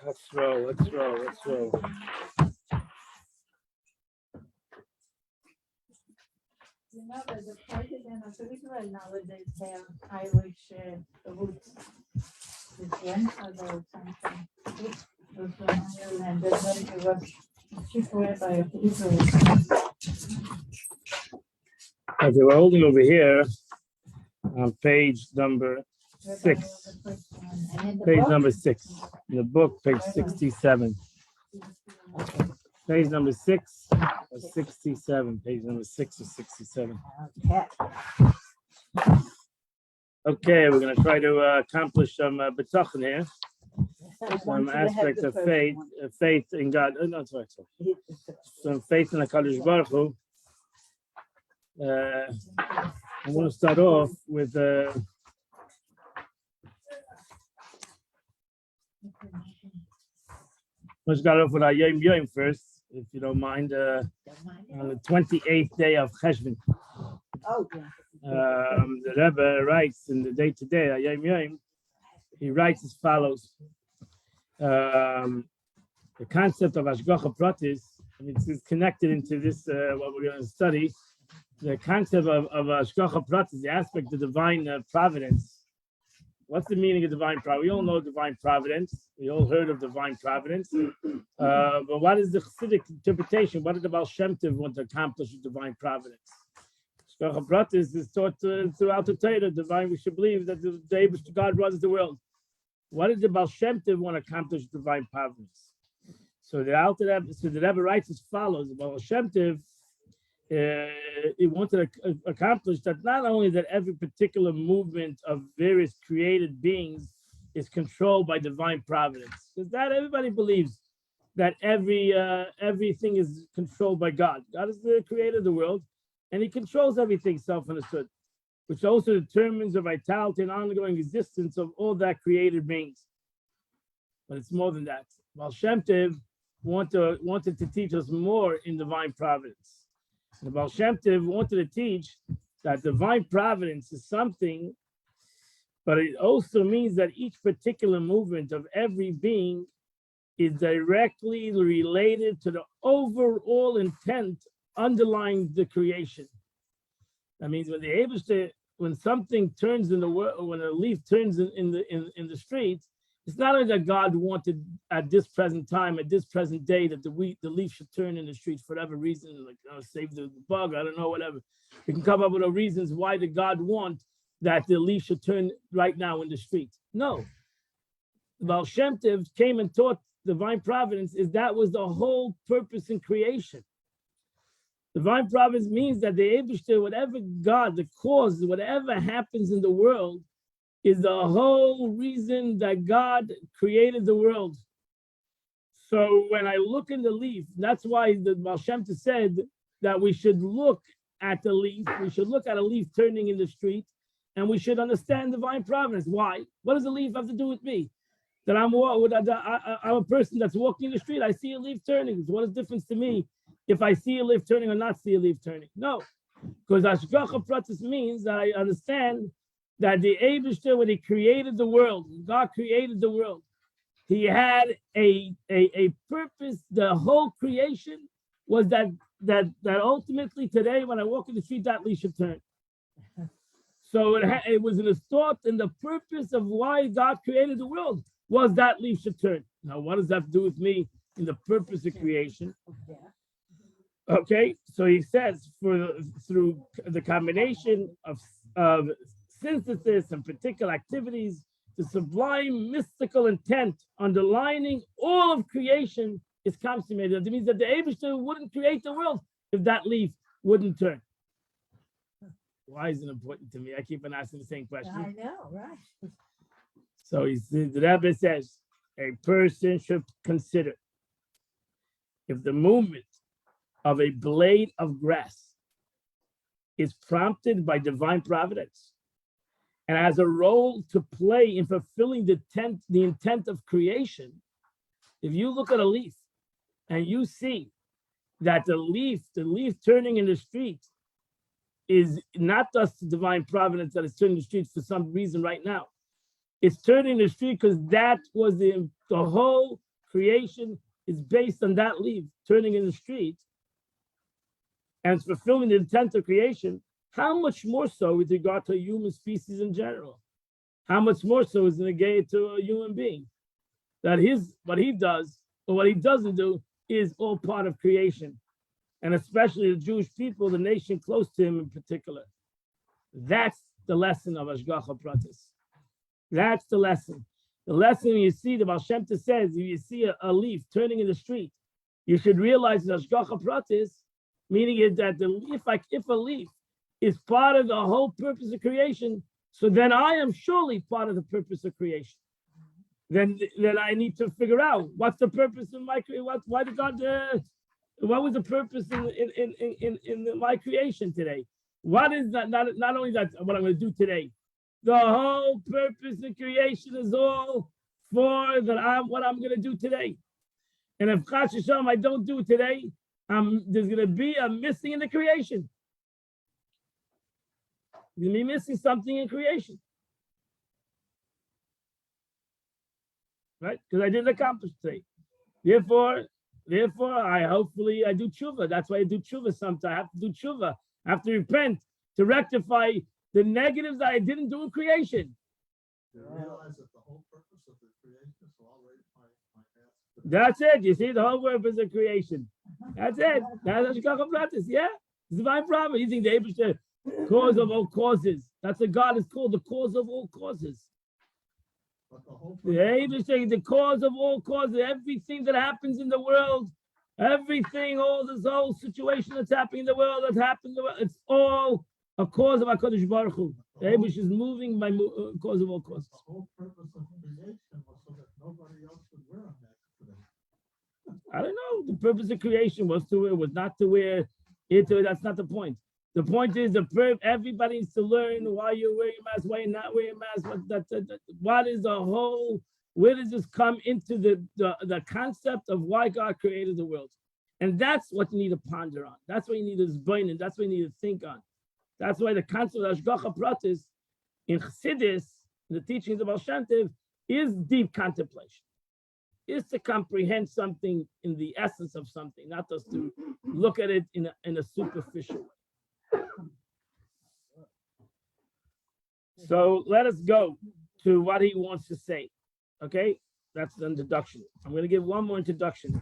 Let's roll. You know that the president of Israel nowadays have Irish roots. The grandfather or something. Was from Ireland, and then he was chief rabbi of Israel. Okay, we're holding over here on page number 6. Page number 6 in the book, page 67. Page number 6 or 67. Page number 6 or 67. Okay, we're going to try to accomplish some bitachon here, some aspects of faith in God. Oh, no, sorry. Some faith in the Kadosh Baruch Hu. I'm going to start off with let's start off with our Yom Yom first, if you don't mind. On the 28th day of Cheshvan. The Rebbe writes in the day today, Yom Yom, he writes as follows. The concept of Hashgacha Pratis, and it's connected into this, what we're going to study. The concept of Hashgacha Pratis, the aspect of divine providence. What's the meaning of divine providence? We all know divine providence. We all heard of divine providence. But what is the Chassidic interpretation? What did the Baal Shem Tov want to accomplish with divine providence? Hashgacha Pratis is taught throughout the Torah. Divine, we should believe that the day God runs the world. What did the Baal Shem Tov want to accomplish with divine providence? So the Rebbe writes as follows: the Baal Shem Tov, he wanted to accomplish that not only that every particular movement of various created beings is controlled by divine providence, because that everybody believes that everything is controlled by God. God is the creator of the world, and he controls everything, self-understood, which also determines the vitality and ongoing existence of all that created beings. But it's more than that. Baal Shem Tov wanted to teach us more in divine providence. The Baal Shem Tov wanted to teach that divine providence is something, but it also means that each particular movement of every being is directly related to the overall intent underlying the creation. That means when something turns in the world, when a leaf turns in the street, it's not only that God wanted at this present time, at this present day, that the leaf should turn in the street for whatever reason, like save the bug, I don't know, whatever. We can come up with reasons why did God want that the leaf should turn right now in the street. No. The Baal Shem Tov came and taught divine providence is that was the whole purpose in creation. Divine providence means that the Eibishter, whatever God, the cause, whatever happens in the world, is the whole reason that God created the world. So when I look in the leaf, that's why the Baal Shem Tov said that we should look at the leaf, we should look at a leaf turning in the street, and we should understand divine providence. Why? What does a leaf have to do with me? That I'm a person that's walking in the street, I see a leaf turning. So what is the difference to me if I see a leaf turning or not see a leaf turning? No, because Hashgacha Pratis means that I understand that the Eibishter, when he created the world, God created the world, he had a purpose. The whole creation was that ultimately today, when I walk in the street, that leaf should turn. So it was in the thought and the purpose of why God created the world was that leaf should turn. Now, what does that have to do with me in the purpose of creation? Okay, so he says through the combination of synthesis and particular activities, the sublime mystical intent underlining all of creation is consummated. That means that the Eibishter wouldn't create the world if that leaf wouldn't turn. Why is it important to me? I keep on asking the same question. I know, right? So the Rebbe says a person should consider if the movement of a blade of grass is prompted by divine providence and has a role to play in fulfilling the intent of creation. If you look at a leaf and you see that the leaf turning in the street is not just divine providence that is turning the street for some reason right now. It's turning the street because that was the whole creation is based on that leaf turning in the street and it's fulfilling the intent of creation, how much more so with regard to a human species in general? How much more so is negated to a human being? That what he does or what he doesn't do is all part of creation. And especially the Jewish people, the nation close to him in particular. That's the lesson of Hashgacha Pratis. That's the lesson. The lesson you see, the Baal Shem Tov says, if you see a leaf turning in the street, you should realize that Hashgacha Pratis, meaning it that if a leaf is part of the whole purpose of creation, so then I am surely part of the purpose of creation. Then I need to figure out what's the purpose of my creation. Why did God? What was the purpose in my creation today? What is that? Not only that, what I'm going to do today. The whole purpose of creation is all for what I'm going to do today. And if Chas V'Shalom I don't do it today, there's going to be a missing in the creation. You're going to be missing something in creation. Right? Because I didn't accomplish today. Therefore, I do tshuva. That's why I do tshuva sometimes. I have to do tshuva. I have to repent to rectify the negatives that I didn't do in creation. You realize that the whole purpose of the creation is already my That's it. You see, the whole purpose of creation. That's it. That's Hashgacha Pratis. Yeah, it's divine promise. You think the Eibishter, cause of all causes. That's what God is called, the cause of all causes. The Eibishter, the cause of all causes. Everything that happens in the world, everything, all this whole situation that's happening in the world, it's all a cause of HaKadosh Baruch Hu. The Eibishter is moving by cause of all causes. The whole purpose of creation was so that nobody else would wear a mask today. I don't know. The purpose of creation was not to wear it. That's not the point. The point is everybody needs to learn why you're wearing a mask, why you're not wearing a mask. What is the whole? Where does this come into the concept of why God created the world? And that's what you need to ponder on. That's what you need to zbain, and that's what you need to think on. That's why the concept of Hashgacha Pratis in Chassidus, the teachings of Baal Shem Tov, is deep contemplation. Is to comprehend something in the essence of something, not just to look at it in a superficial way. So let us go to what he wants to say. Okay, that's the introduction. I'm going to give one more introduction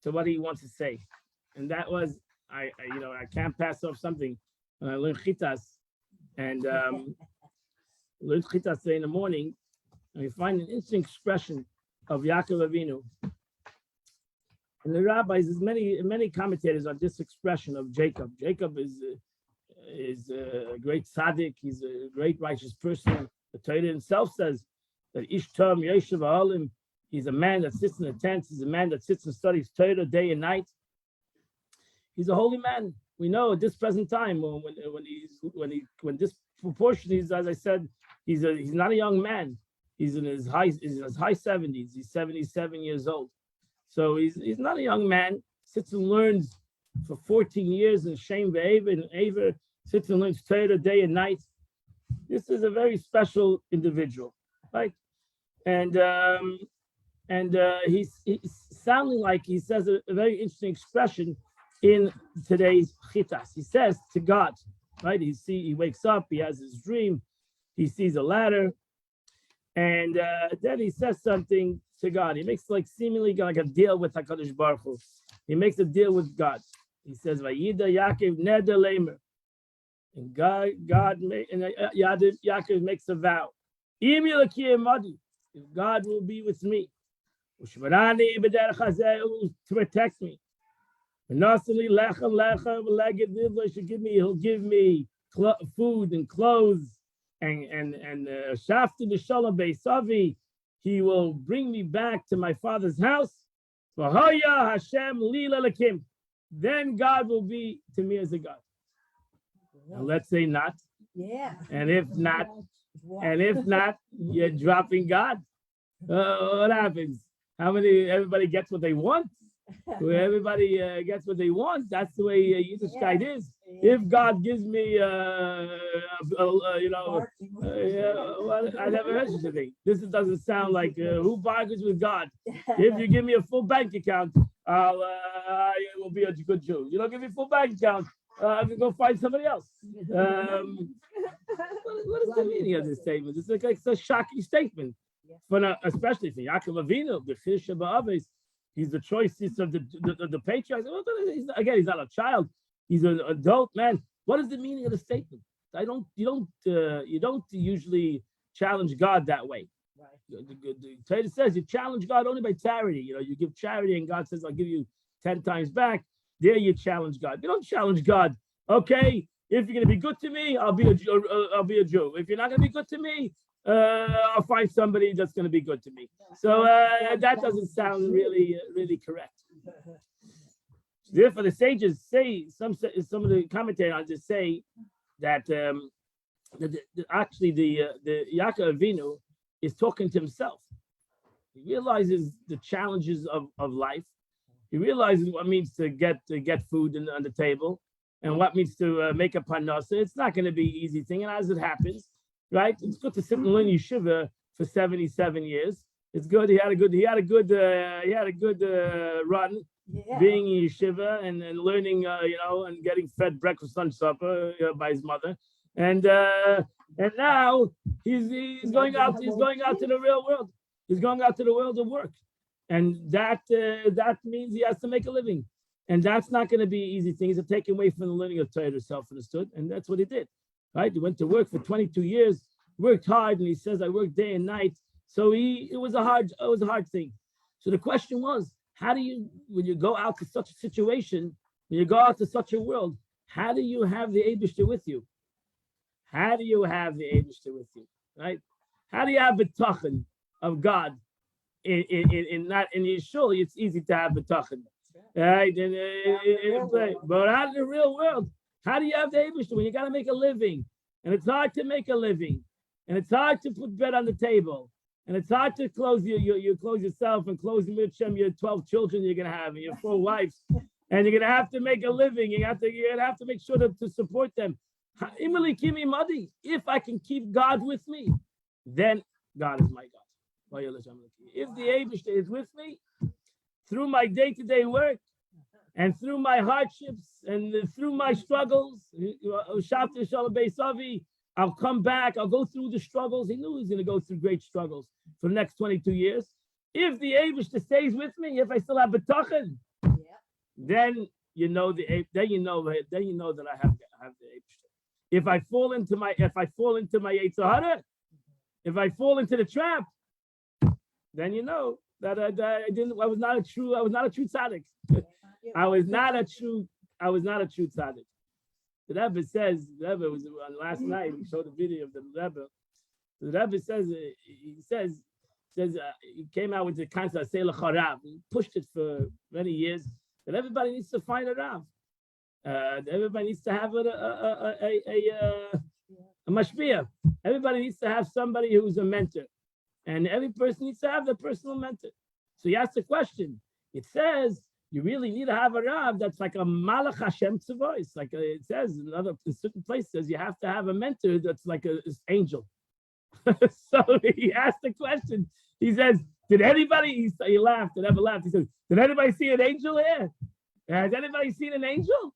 to what he wants to say, and that was I can't pass off something. When I learned Chitas, and learned Chitas today in the morning, and we find an interesting expression of Yaakov Avinu. And the rabbis, there's many commentators on this expression of Jacob. Jacob is a great tzaddik. He's a great righteous person. The Torah himself says that Ish Tom Yeshiv Ha'olim, he's a man that sits in the tents. He's a man that sits and studies Torah day and night. He's a holy man. We know at this present time when this proportion is, as I said, he's not a young man. He's in his high 70s. He's 77 years old. So he's not a young man. Sits and learns for 14 years in Shem Ve'ever, and Aver sits and learns Torah day and night. This is a very special individual, right? And he's sounding like he says a very interesting expression in today's Chitas. He says to God, right? He wakes up, he has his dream, he sees a ladder, and then he says something to God. He makes seemingly like a deal with HaKadosh Baruch Hu. He makes a deal with God. He says, "Vayida Yaakov neder lemer," and Yaakov makes a vow. Im yilaki emadi, if God will be with me, ushmarani b'derech hazeh, will protect me. Nasali lechem lechem leged nivla, he'll give me food and clothes, and shafti b'shalom beisavi, he will bring me back to my father's house. V'haya Hashem li lelakim, then God will be to me as a God. And let's say not. Yeah. And if not, you're dropping God. What happens? Everybody gets what they want? Everybody gets what they want. That's the way Yiddishkeit is. If God gives me, you know, well, I never heard such a thing. This doesn't sound like who bargains with God. If you give me a full bank account, I will be a good Jew. You don't give me a full bank account, I can go find somebody else. What is the meaning of this statement? It's like it's a shocking statement, especially for Yaakov Avinu, B'chir Sheba'aves. He's the choicest of the patriarchs. Well, again, he's not a child. He's an adult man. What is the meaning of the statement? You don't usually challenge God that way. Right. The Torah says you challenge God only by charity. You know, you give charity, and God says, "I'll give you 10 times back." There, you challenge God. You don't challenge God. Okay, if you're going to be good to me, I'll be a Jew. If you're not going to be good to me, I'll find somebody that's going to be good to me. So that doesn't sound really correct. Therefore, the sages say, some of the commentators just say that actually the Yaakov Avinu is talking to himself. He realizes the challenges of life. He realizes what it means to get food on the table, and what means to make a parnasa. It's not going to be an easy thing, and as it happens, right? It's good to sit and learn yeshiva for 77 years. It's good. He had a good run. Yeah. Being in yeshiva and learning, and getting fed breakfast, lunch, supper by his mother, and now he's going out. He's going out to the real world. He's going out to the world of work, and that means he has to make a living, and that's not going to be an easy thing. It's a taken away from the learning of Torah, self-understood, and that's what he did. Right? He went to work for 22 years, worked hard, and he says, "I worked day and night." So it was a hard thing. So the question was, how do you, when you go out to such a situation, when you go out to such a world, how do you have the Eibishter with you? How do you have the Eibishter with you? Right? How do you have betachan of God in Yeshua? It's easy to have betachan. Right? But out in the real world, how do you have the Eibishter when you got to make a living? And it's hard to make a living. And it's hard to put bread on the table. And it's hard to close you close yourself and close your 12 children you're gonna have and your 4 wives, and you're gonna have to make a living. You're gonna have to make sure to support them. If I can keep God with me, then God is my God. If the Eibishter is with me through my day-to-day work and through my hardships and through my struggles, I'll come back. I'll go through the struggles. He knew he was going to go through great struggles for the next 22 years. If the Eibishter stays with me, if I still have betachan, then you know that I have the Eibishter. If I fall into my Yetzer Hara, if I fall into the trap, then you know that I was not a true tzaddik. I was not a true tzaddik. The Rebbe says, the Rebbe was on last night, we showed a video of the Rebbe. The Rebbe says, he came out with the concept of Selah Harav. He pushed it for many years, that everybody needs to find a Rav. Everybody needs to have a mashpia. Everybody needs to have somebody who's a mentor. And every person needs to have their personal mentor. So he asked the question. It says, you really need to have a Rav that's like a Malach Hashem Tzavois. Like it says in certain places, you have to have a mentor that's like an angel. So he asked the question. He says, did anybody, he laughed, he never laughed. He said, did anybody see an angel here? Has anybody seen an angel?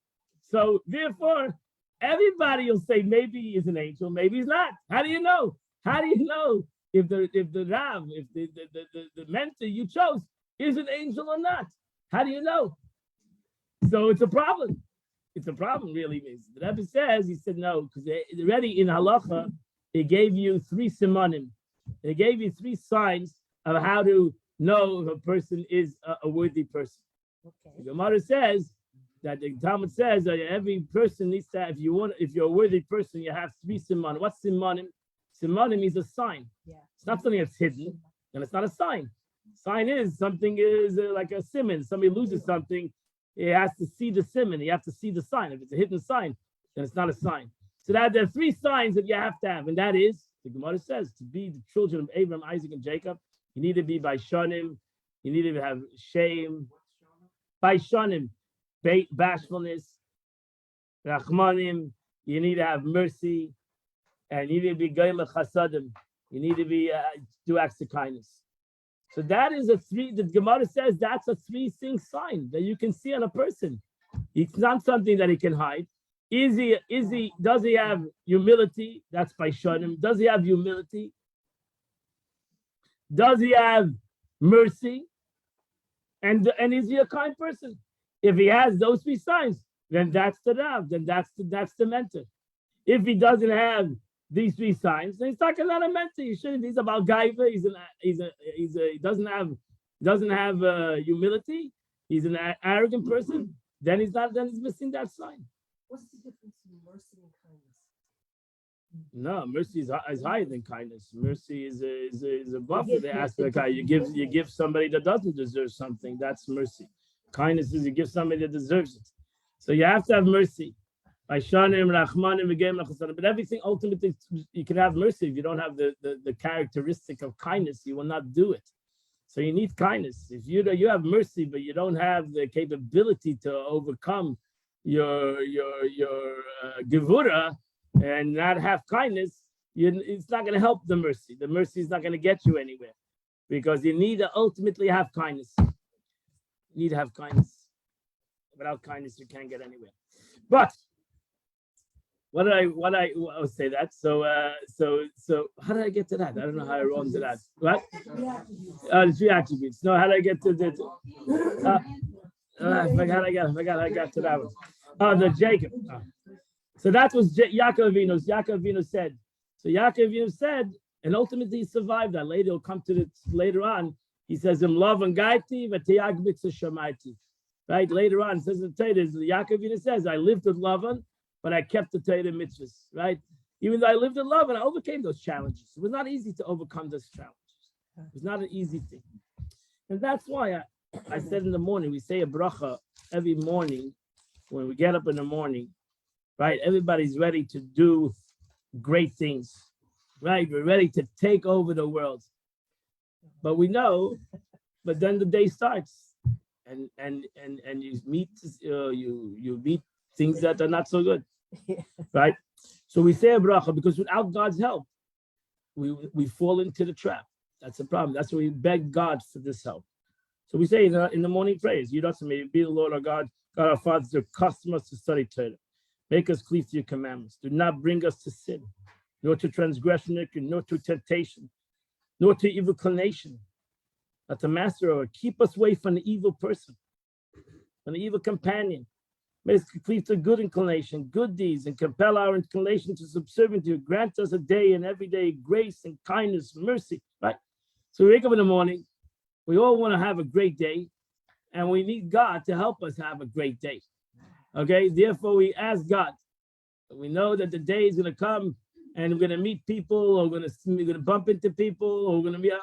So therefore, everybody will say maybe he's an angel, maybe he's not. How do you know? How do you know if the Rav, if the mentor you chose is an angel or not? How do you know? So it's a problem. It's a problem, really. The Rebbe says, he said no, because already in halacha, he gave you 3 simanim. They gave you 3 signs of how to know if a person is a worthy person. Okay. The Gemara says that the Talmud says that every person needs to have, if you're a worthy person, you have 3 simanim. What's simanim? Simanim is a sign. Yeah. It's not something that's hidden, and it's not a sign. Sign is something is like a simon. Somebody loses something, he has to see the simon. You have to see the sign. If it's a hidden sign, then it's not a sign. So that there are 3 signs that you have to have, and that is, the Gemara says, to be the children of Abraham, Isaac, and Jacob, you need to be by shonim. You need to have shame. By shonim, bashfulness, Rachmanim, you need to have mercy, and you need to be Goyim Chasadim. You need to be do acts of kindness. So that is a three. The Gemara says that's a three-thing sign that you can see on a person. It's not something that he can hide. Does he have humility? That's by Shonim. Does he have humility? Does he have mercy? And is he a kind person? If he has those three signs, then that's the Rav. Then that's the mentor. If he doesn't have these three signs, then he's not a mentor. He shouldn't. He's about gaiva. He doesn't have humility. He's an arrogant person. Then he's missing that sign. What's the difference in mercy and kindness? No, mercy is higher than kindness. Mercy is above the aspect. You give somebody that doesn't deserve something. That's mercy. Kindness is you give somebody that deserves it. So you have to have mercy. By Shanim, Rachmanim, but everything ultimately you can have mercy. If you don't have the characteristic of kindness, you will not do it. So you need kindness. If you have mercy, but you don't have the capability to overcome your gevura and not have kindness, it's not going to help the mercy. The mercy is not going to get you anywhere because you need to ultimately have kindness. You need to have kindness. Without kindness, you can't get anywhere. But I'll say that. So how did I get to that? I don't know how I rolled to that. What? The three attributes. No, how did I get to the? I forgot I got to that one. Oh, the Jacob. Oh. So that was Yaakov Avinu said. So Yaakov Avinu said, and ultimately he survived that. Later, he'll come to it later on. He says, love and gaiti v'tiyag mitzvah shamaiti. Right? Later on, it says in the Torah, Yaakov Avinu says, I lived with Lavan, but I kept the Torah mitzvahs. Right? Even though I lived in Lavan, I overcame those challenges. It was not easy to overcome those challenges. It was not an easy thing. And that's why I said in the morning, we say a bracha every morning when we get up in the morning, right? Everybody's ready to do great things, right? We're ready to take over the world. But we know, but then the day starts and you meet you meet things that are not so good, right? So we say a bracha because without God's help, we fall into the trap. That's the problem. That's why we beg God for this help. So we say in the morning prayers, may be the Lord our God, God our Father, to accustom us to study Torah. Make us cleave to your commandments. Do not bring us to sin, nor to transgression, nor to temptation, nor to evil inclination. Not to master or keep us away from the evil person, from the evil companion. Make us cleave to good inclination, good deeds, and compel our inclination to subservient to you. Grant us a day and every day grace and kindness, mercy. Right? So we wake up in the morning. We all want to have a great day, and we need God to help us have a great day. Okay, therefore we ask God. We know that the day is going to come, and we're going to meet people, or we're going to bump into people, or we'll meet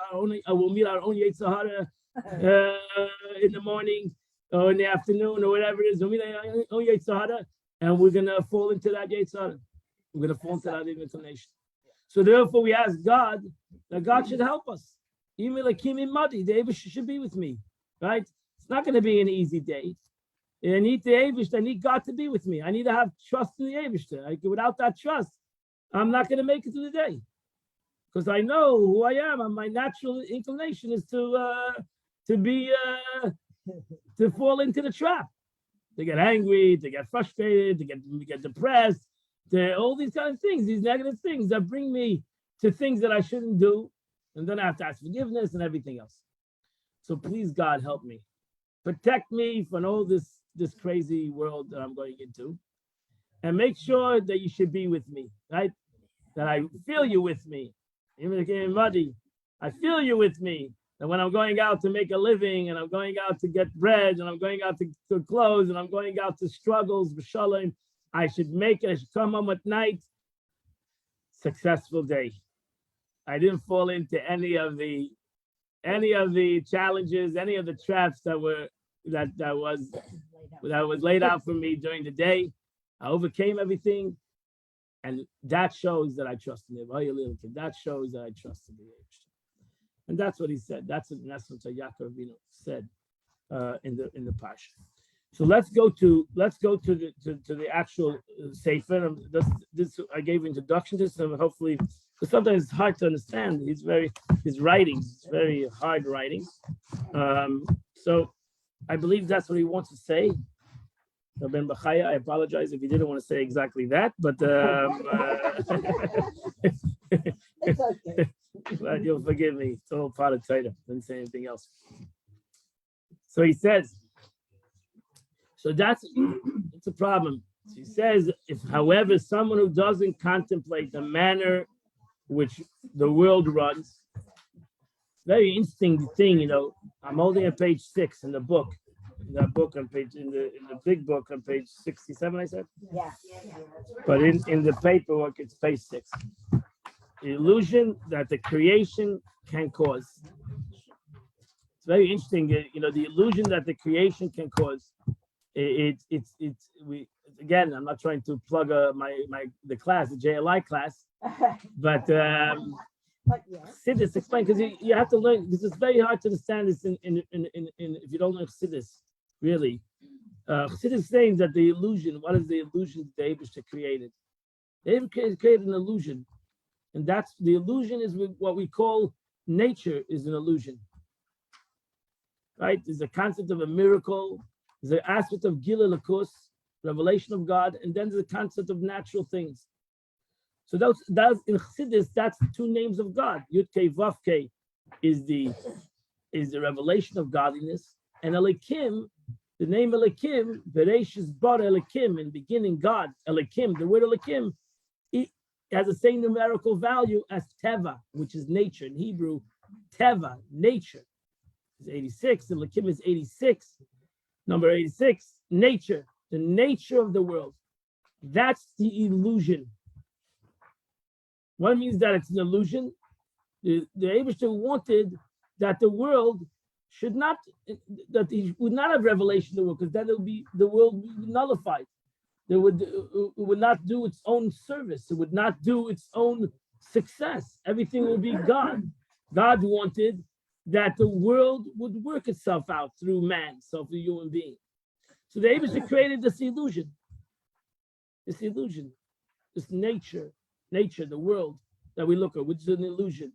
our own Yetzer Hara in the morning, or in the afternoon, or whatever it is. We'll meet our own Yetzer Hara, and we're going to fall into that Yetzer Hara. We're going to fall into that inclination. So therefore we ask God that God should help us. Even like Kimi Madi, the Avish should be with me, right? It's not going to be an easy day. I need the Avish. I need God to be with me. I need to have trust in the Avish. Without that trust, I'm not going to make it through the day, because I know who I am, and my natural inclination is to fall into the trap, to get angry, to get frustrated, to get depressed, to all these kind of things, these negative things that bring me to things that I shouldn't do. And then I have to ask forgiveness and everything else. So please, God, help me. Protect me from all this crazy world that I'm going into. And make sure that you should be with me, right? That I feel you with me. Even if it's muddy, I feel you with me. That when I'm going out to make a living, and I'm going out to get bread, and I'm going out to clothes, and I'm going out to struggles, b'shalom, I should come home at night, successful day. I didn't fall into any of the challenges, any of the traps that was laid out for me during the day. I overcame everything, and that shows that I trust in him. That shows that I trust in him. And that's what he said. That's what Yaakov Avinu said in the parsha. So let's go to the actual sefer. This I gave introduction to, so hopefully, because sometimes it's hard to understand. His writings, it's very hard writing. So I believe that's what he wants to say. Ben Bachaya, I apologize if he didn't want to say exactly that, but It's okay. but you'll forgive me. It's all part of Torah. Didn't say anything else. So he says, so it's a problem. So he says, if however someone who doesn't contemplate the manner which the world runs, very interesting thing, I'm holding at page 6 in the book. In that book on page in the big book on page 67, I said. Yeah. But in the paperwork, it's page 6. The illusion that the creation can cause. It's very interesting. The illusion that the creation can cause. We again. I'm not trying to plug the class, the JLI class, but But yes. Chassidus explain, because you have to learn, because it's very hard to understand this in if you don't know Chassidus, really. Chassidus saying that the illusion, what is the illusion the Eibishter created? The Eibishter created an illusion, and that's the illusion is what we call nature is an illusion. Right? There's a concept of a miracle, there's an aspect of Gila Lakus, revelation of God, and then there's a concept of natural things. So that's in Chassidus, that's the two names of God. Yud Kei Vav Kei is the revelation of godliness, and Elikim, the name Elikim, Bereshis Bara Elikim, in the beginning God, Elikim, the word Elikim, it has the same numerical value as Teva, which is nature. In Hebrew, Teva, nature, is 86, Elikim is 86, number 86, nature, the nature of the world. That's the illusion. What means that it's an illusion? The Eibishter wanted that the world should not, that he would not have revelation of the world, because then the world would be nullified. It would not do its own service. It would not do its own success. Everything will be God. God wanted that the world would work itself out through man, so through human being. So the Eibishter created this illusion, this nature, the world that we look at, which is an illusion.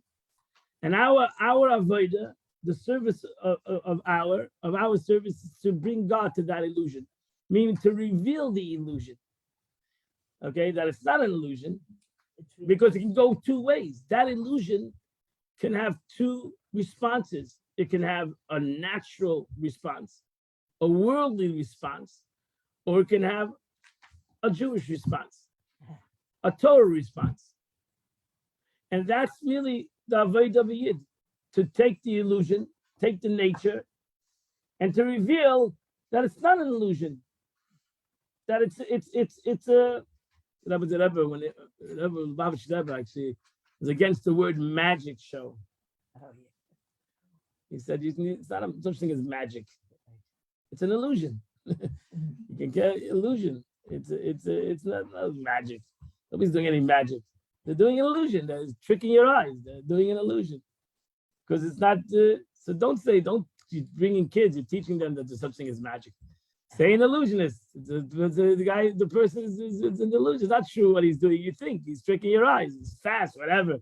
And our avodah, the service of our service is to bring God to that illusion, meaning to reveal the illusion. Okay, that it's not an illusion, because it can go two ways. That illusion can have two responses. It can have a natural response, a worldly response, or it can have a Jewish response, a Torah response. And that's really the Avodah of a Yid, to take the illusion, take the nature, and to reveal that it's not an illusion, that it's a when Lubavitch Rebbe actually was against the word magic show. He said it's not such thing as magic. It's an illusion. You can get illusion. It's not magic. Nobody's doing any magic. They're doing an illusion. They're tricking your eyes. They're doing an illusion. Because it's not, so don't you're bringing kids, you're teaching them that there's such thing as magic. Say an illusionist. The person is an illusion. It's not true what he's doing. You think he's tricking your eyes. It's fast, whatever.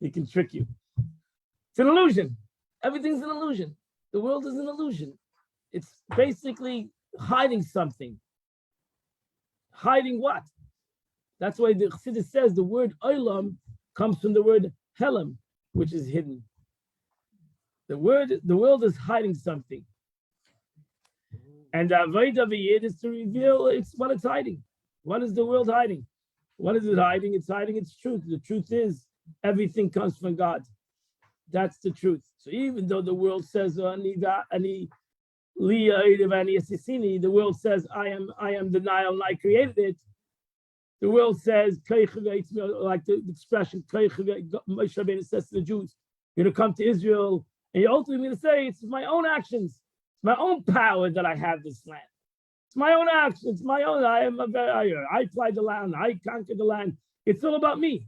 He can trick you. It's an illusion. Everything's an illusion. The world is an illusion. It's basically hiding something. Hiding what? That's why the Chassidus says the word olam comes from the word helam, which is hidden. The world is hiding something. And the avodah of a Yid is to reveal what it's hiding. What is the world hiding? What is it hiding? It's hiding its truth. The truth is everything comes from God. That's the truth. So even though the world says the world says I am the Nile and I created it. The world says, like the expression, Moshe Rabbeinu says to the Jews, you're going to come to Israel, and you're ultimately going to say, it's my own actions, it's my own power that I have this land. It's my own actions, it's my own, I fly the land, I conquer the land. It's all about me.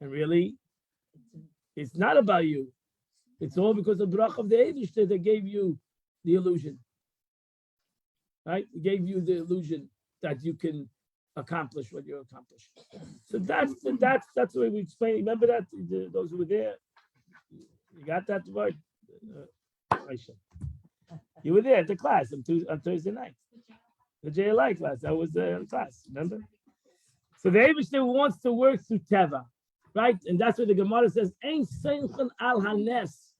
And really, it's not about you. It's all because of the Brach of the Eibishter that gave you the illusion. right? He gave you the illusion that you can accomplish what you accomplish. So that's the way we explain it. Remember that those who were there, you got that word. Aisha. You were there at the class on Thursday night, the JLI class. I was there in class. Remember? So the Eibishter wants to work through Teva, right? And that's what the Gemara says. Ein seichen al hanes.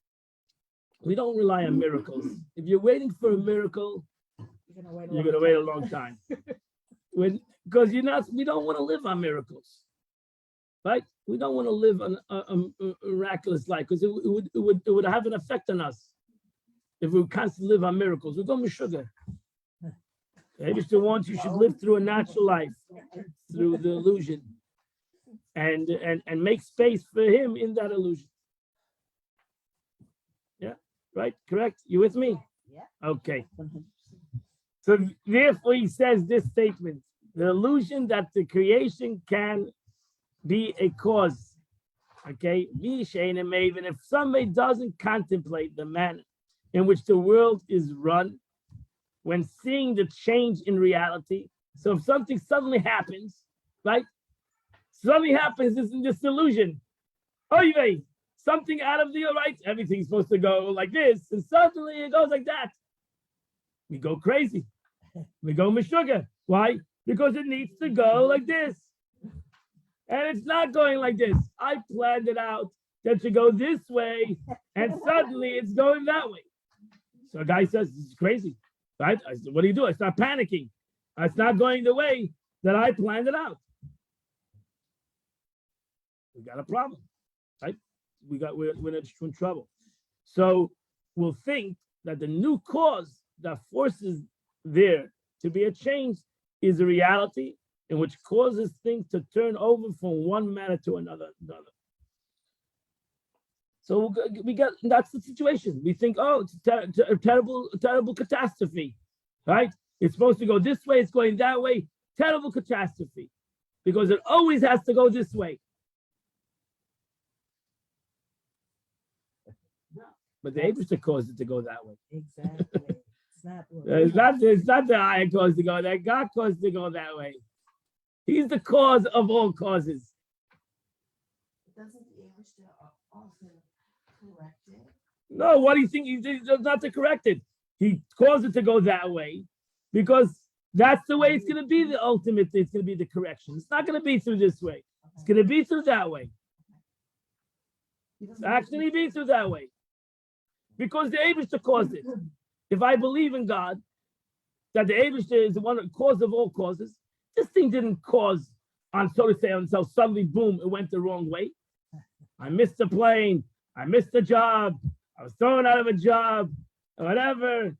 We don't rely on miracles. If you're waiting for a miracle, You're gonna wait a you're long gonna wait a time. long time. Because we don't want to live on miracles, right? We don't want to live on a miraculous life because it would have an effect on us if we constantly live on miracles. We're going to sugar. Maybe still wants you should live through a natural life, through the illusion, and make space for him in that illusion. Yeah, right, correct. You with me? Yeah. Okay. So therefore, he says this statement: the illusion that the creation can be a cause. Okay, even if somebody doesn't contemplate the manner in which the world is run, when seeing the change in reality. So if something suddenly happens, right? Suddenly happens this illusion. Oh, you something out of the right, everything's supposed to go like this, and suddenly it goes like that. We go crazy. We go meshuggah. Why? Because it needs to go like this. And it's not going like this. I planned it out that to go this way, and suddenly it's going that way. So a guy says, this is crazy, right? I said, what do you do? I start panicking. It's not going the way that I planned it out. We got a problem, right? We're in trouble. So we'll think that the new cause that forces there to be a change is a reality in which causes things to turn over from one matter to another. So that's the situation. We think, oh, it's a terrible catastrophe, right? It's supposed to go this way, it's going that way. Terrible catastrophe, because it always has to go this way. But the Abraham caused it to go that way. Exactly. It's not. It's not the I caused to go that. God caused it to go that way. He's the cause of all causes. Doesn't the English also correct it? No, what do you think? He does not to correct it. He caused it to go that way because that's the way it's going to be. The ultimate, it's going to be the correction. It's not going to be through this way. It's going to be through that way. It's actually be through that way because the Eibishter caused it. If I believe in God, that the Eibishter is the one cause of all causes, this thing didn't cause on, so to say, until suddenly, boom, it went the wrong way. I missed the plane. I missed the job. I was thrown out of a job. Whatever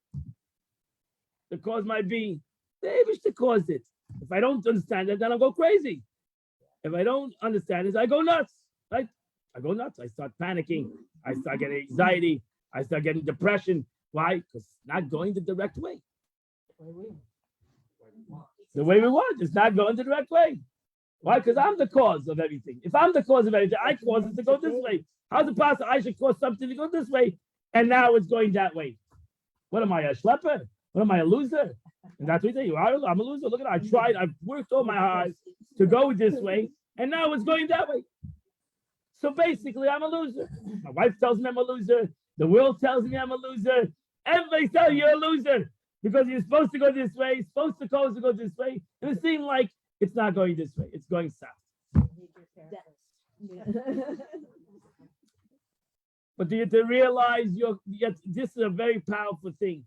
the cause might be, the Eibishter caused it. If I don't understand it, then I'll go crazy. If I don't understand it, I go nuts. Right? I go nuts. I start panicking. I start getting anxiety. I start getting depression. Why? Because it's not going the direct way. The way we want. It's not going the direct way. Why? Because I'm the cause of everything. If I'm the cause of everything, I cause it to go this way. How's it possible I should cause something to go this way, and now it's going that way? What am I, a schlepper? What am I, a loser? And that's what you are. I'm a loser. Look at it. I tried. I've worked all my eyes to go this way, and now it's going that way. So basically, I'm a loser. My wife tells me I'm a loser. The world tells me I'm a loser. Everybody tells you you're a loser because you're supposed to go this way. You're supposed to go this way. And it seems like it's not going this way. It's going south. But you have to realize this is a very powerful thing.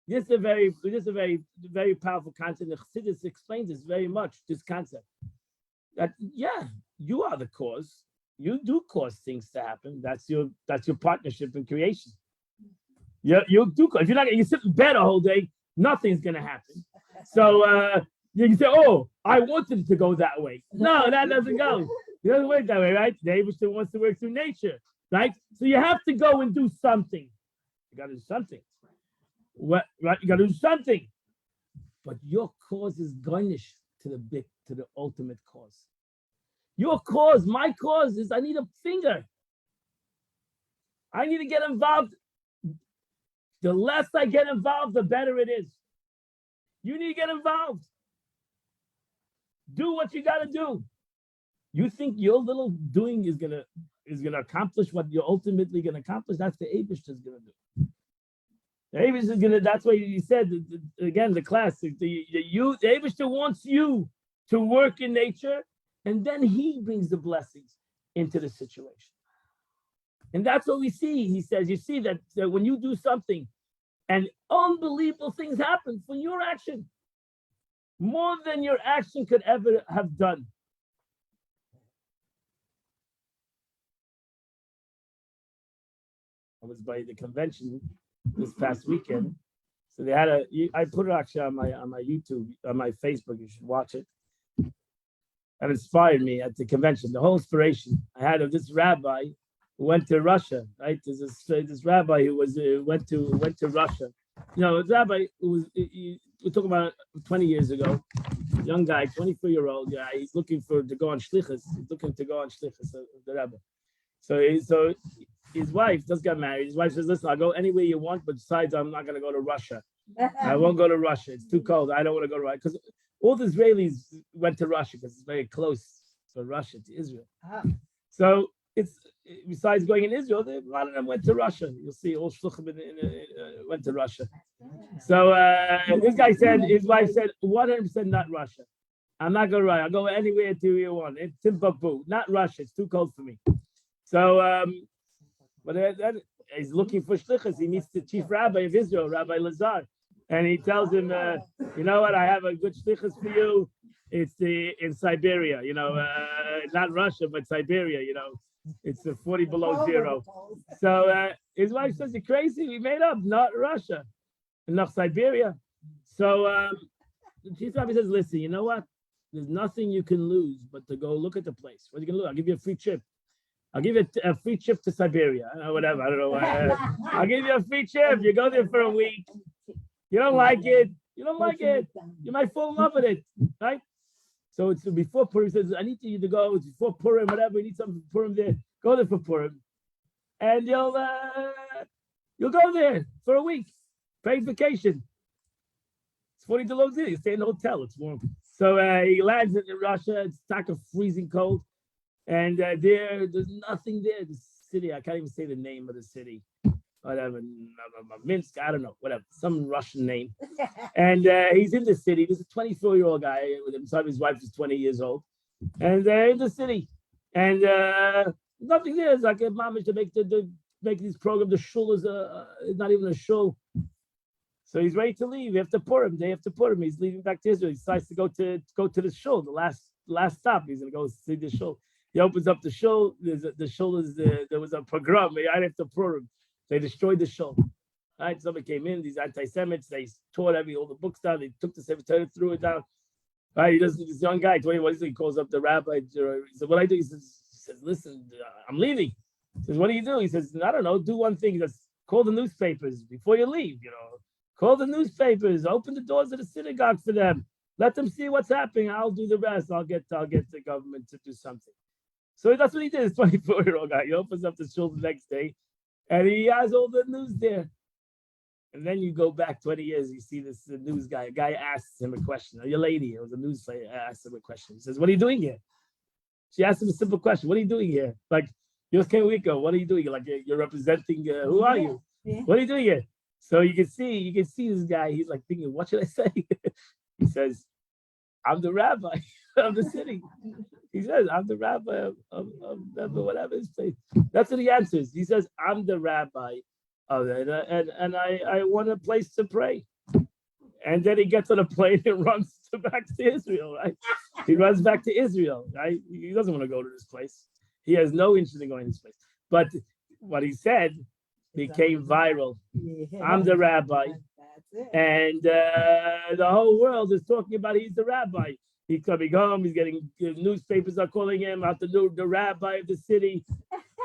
This is a very powerful concept. The Chassidus explains this very much, this concept. That you are the cause. You do cause things to happen. That's your partnership in creation. You do cause. If you sit in bed a whole day, nothing's gonna happen. So you can say, "Oh, I wanted it to go that way." No, that doesn't go. It doesn't work that way, right? The Eibishter wants to work through nature, right? So you have to go and do something. You got to do something. What? Right? You got to do something. But your cause is garnished to the ultimate cause. Your cause, my cause is I need a finger. I need to get involved. The less I get involved, the better it is. You need to get involved. Do what you got to do. You think your little doing is gonna accomplish what you're ultimately gonna accomplish? That's the Abish is gonna do. The Abish is gonna. That's why you said again the classic. The Abish wants you to work in nature, and then he brings the blessings into the situation. And that's what we see. He says, you see that when you do something, and unbelievable things happen from your action, more than your action could ever have done. I was by the convention this past weekend. So they had I put it actually on my YouTube, on my Facebook, you should watch it. That inspired me at the convention, the whole inspiration. I had of this rabbi who went to Russia, right? There's this rabbi who went to Russia. You know, a rabbi who was, we're talking about 20 years ago, young guy, 24-year-old guy, he's looking to go on shlichus. He's looking to go on shlichus of the rabbi. So his wife just got married. His wife says, listen, I'll go anywhere you want, but besides, I'm not going to go to Russia. I won't go to Russia. It's too cold. I don't want to go to Russia. Because all the Israelis went to Russia because it's very close to Russia, to Israel. So it's, besides going in Israel, a lot of them went to Russia. You'll see all shluchim went to Russia. So this guy said, his wife said, 100% not Russia. I'm not going to Russia. I'll go anywhere to you want. It's Timbuktu, not Russia. It's too cold for me. So, but he's looking for shlichus. He meets the chief rabbi of Israel, Rabbi Lazar, and he tells him, you know what? I have a good shlichus for you. It's in Siberia. You know, not Russia, but Siberia. You know, it's 40 below zero. So his wife says, "You're crazy. We made up, not Russia, not Siberia." So the chief rabbi says, "Listen, you know what? There's nothing you can lose but to go look at the place. What are you gonna lose? I'll give you a free trip. I'll give you a free trip to Siberia, whatever. I don't know. I'll give you a free trip. You go there for a week. You don't like it. You don't like it. You might fall in love with it, right? So it's before Purim. He says, I need you to go. It's before Purim, whatever. You need something for Purim there. Go there for Purim. And you'll go there for a week. Paid vacation. It's 40 below zero. You stay in a hotel. It's warm. So he lands in Russia. It's like a freezing cold. And there's nothing there. The city, I can't even say the name of the city. Whatever, Minsk, I don't know, whatever, some Russian name. And he's in the city. There's a 24-year-old guy with him. So his wife is 20 years old. And they're in the city. And nothing there. It's like a mamish to make this program. The shul is not even a shul. So he's ready to leave. After Purim, day after Purim, he's leaving back to Israel. He decides to go to the shul, the last stop. He's gonna go see the shul. He opens up the shul. The shul is there was a pogrom right after Purim. They destroyed the shul. Right, somebody came in. These anti-Semites. They tore all the books down. They took the Sefer Torah, threw it down. Right, this young guy, 21, he calls up the rabbi. He said, "What I do?" He says, "Listen, I'm leaving." He says, "What do you do?" He says, "I don't know. Do one thing. Just call the newspapers before you leave. You know, call the newspapers. Open the doors of the synagogue for them. Let them see what's happening. I'll do the rest. I'll get the government to do something." So that's what he did. This 24-year-old guy. He opens up the shul the next day, and he has all the news there. And then you go back 20 years, you see this news guy. A guy asks him a question. A lady, it was a news lady, asked him a question. He says, "What are you doing here?" She asked him a simple question. "What are you doing here?" Like, "You're Ken Wico. What are you doing? Like, you're representing, who are you? What are you doing here?" So you can see this guy. He's like thinking, "What should I say?" He says, "I'm the rabbi of the city." He says, "I'm the rabbi of whatever his place." That's what he answers. He says, "I'm the rabbi of it, and I want a place to pray." And then he gets on a plane and runs back to Israel, right? He runs back to Israel, right? He doesn't want to go to this place. He has no interest in going to this place. But what he said became viral. I'm the rabbi. And the whole world is talking about he's the rabbi. He's coming home. He's getting newspapers are calling him after the rabbi of the city.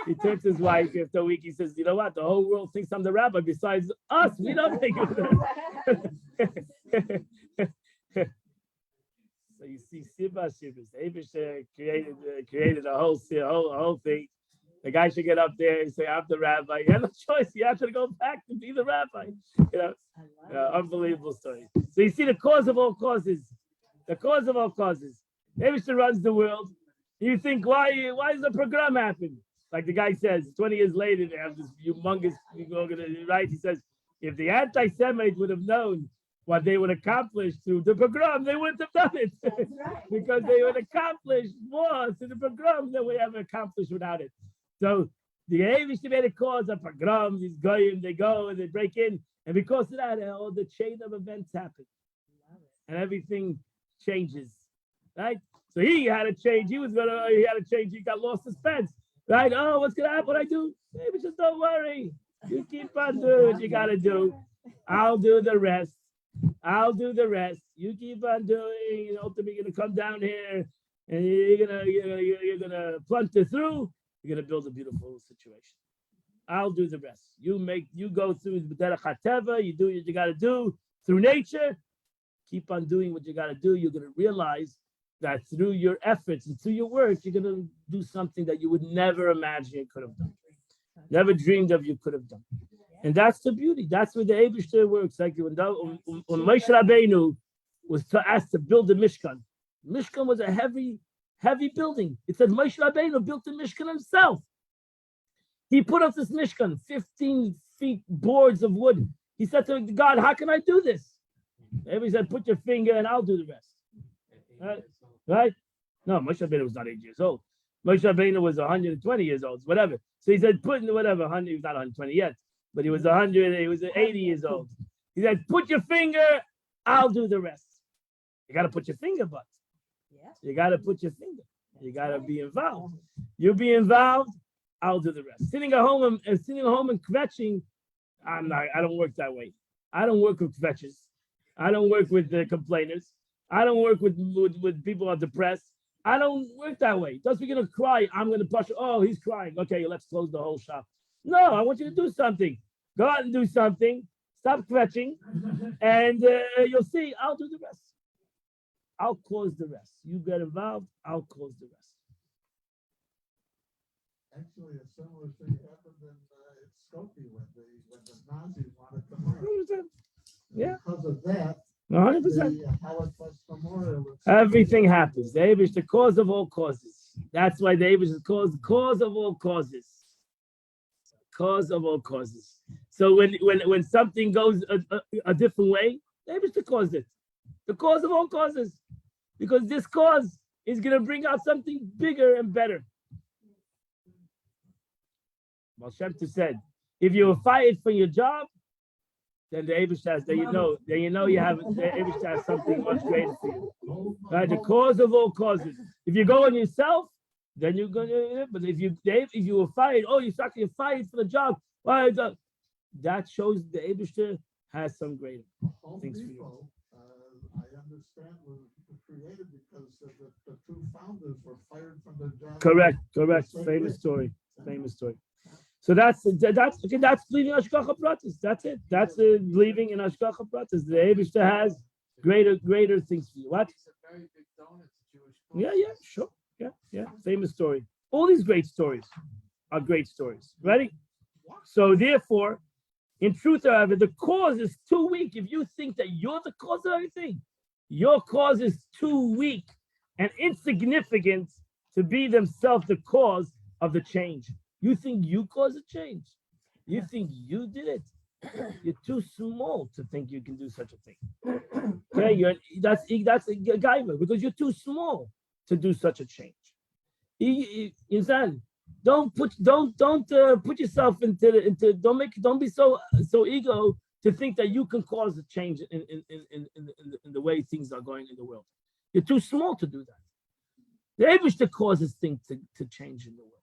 He turns to his wife after a week. He says, "You know what? The whole world thinks I'm the rabbi. Besides us, we don't think of it." So you see, Sibas, Abish created a whole thing. The guy should get up there and say, I'm the rabbi. You have no choice. You have to go back to be the rabbi. You know, I love it. unbelievable story. So you see the cause of all causes. The cause of all causes. Eibishter runs the world. You think, why does the program happen? Like the guy says, 20 years later, they have this humongous, right? He says, if the anti-Semites would have known what they would accomplish through the pogrom, they wouldn't have done it. That's right. Because they would accomplish more through the pogrom than we ever accomplished without it. So the Eibishter made a cause of pogroms, these goyim, they go and they break in. And because of that, all the chain of events happen. And everything changes, right? So he had to change. He had to change. He got lost suspense, right? Oh, what's gonna happen? What I do? Maybe just don't worry. You keep on doing what you gotta do. I'll do the rest. I'll do the rest. You keep on doing. And ultimately, you're gonna come down here, and you're gonna plunder through. You're gonna build a beautiful situation. I'll do the rest. You go through the derech hateva. You do what you gotta do through nature. Keep on doing what you gotta do. You're gonna realize that through your efforts and through your work, you're gonna do something that you would never imagine you could have done, never dreamed of you could have done. And that's the beauty. That's where the Eibishter works. Like when Moshe Rabbeinu was asked to build the Mishkan. Mishkan was a heavy building. It said Moshe Rabbeinu built the Mishkan himself. He put up this Mishkan, 15 feet boards of wood. He said to God, how can I do this? Everybody said, put your finger and I'll do the rest. Right? No, Moshe Rabbeinu was not 8 years old. Moshe Rabbeinu was 120 years old, whatever. So he said, put in whatever, 100, he was not 120 yet, but he was 100, he was 80 years old. He said, put your finger, I'll do the rest. You got to put your finger, but Yeah. you got to put your finger. You got to be involved. You be involved, I'll do the rest. Sitting at home and kvetching, I don't work that way. I don't work with kvetches. I don't work with the complainers. I don't work with people who are depressed. I don't work that way. Just we're gonna cry, I'm gonna push. Oh, he's crying. Okay, let's close the whole shop. No, I want you to do something. Go out and do something. Stop kvetching, and you'll see. I'll do the rest. I'll cause the rest. You get involved. I'll cause the rest. Actually, a similar thing happened in Skopje when the Nazis wanted to march. 100%. Yeah, Because of that, 100%. the Holocaust Memorial was. Everything happens. The Eibush, the cause of all causes. That's why the Eibush is called the cause of all causes. Cause of all causes. So when something goes a different way, the Eibush caused it. The cause of all causes. Because this cause is going to bring out something bigger and better. Baal Shem Tov said, if you were fired for your job, then the Eibush has, then you know you have, the Eibush has something much greater for you. Right? The cause of all causes. If you go on yourself, then you're gonna. But if you were fired, oh, you're fired for the job. Why? That shows the Eibush has some greater Home things for you. Depot, I understand was created because the two founders were fired from their job. Correct. Famous story. So that's okay. That's believing in Hashgacha Pratis. That's it. That's believing in Hashgacha Pratis. The Eibush has greater things for you. What? It's a very big donut to Jewish Yeah, sure. Yeah. Famous story. All these great stories are great stories. Ready? So therefore, in truth, however, the cause is too weak. If you think that you're the cause of everything, your cause is too weak and insignificant to be themselves the cause of the change. You think you caused a change. You think you did it. You're too small to think you can do such a thing. Okay, that's a gaiva because you're too small to do such a change. You understand? Don't put yourself into don't be so ego to think that you can cause a change in the way things are going in the world. You're too small to do that. The Eibush causes things to change in the world.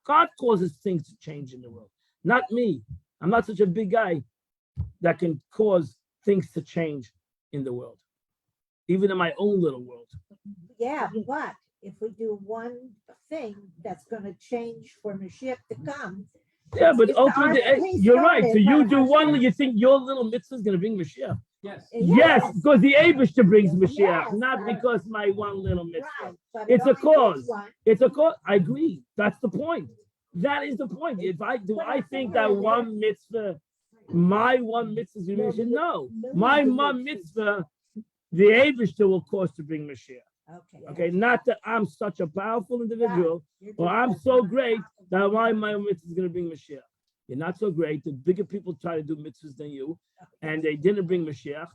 God causes things to change in the world, not me. I'm not such a big guy that can cause things to change in the world, even in my own little world. Yeah, but if we do one thing that's going to change for Mashiach to come. Yeah, but it's ultimately, our case you're right. So started you by do one, Hashem. you think your little mitzvah is going to bring Mashiach. Yes. Yes, because the Eibush brings Mashiach, Yes, not right. because my one little mitzvah. Right, but It's it a only cause. takes one. It's a cause. I agree. That's the point. That is the point. I think that one mitzvah, my one mitzvah is going to be Mashiach? No. My one mitzvah, the Eibishter will cause to bring Mashiach. Okay, not that I'm such a powerful individual, or I'm so great that my mitzvah is going to bring Mashiach. You're not so great. The bigger people try to do mitzvahs than you, and they didn't bring Mashiach.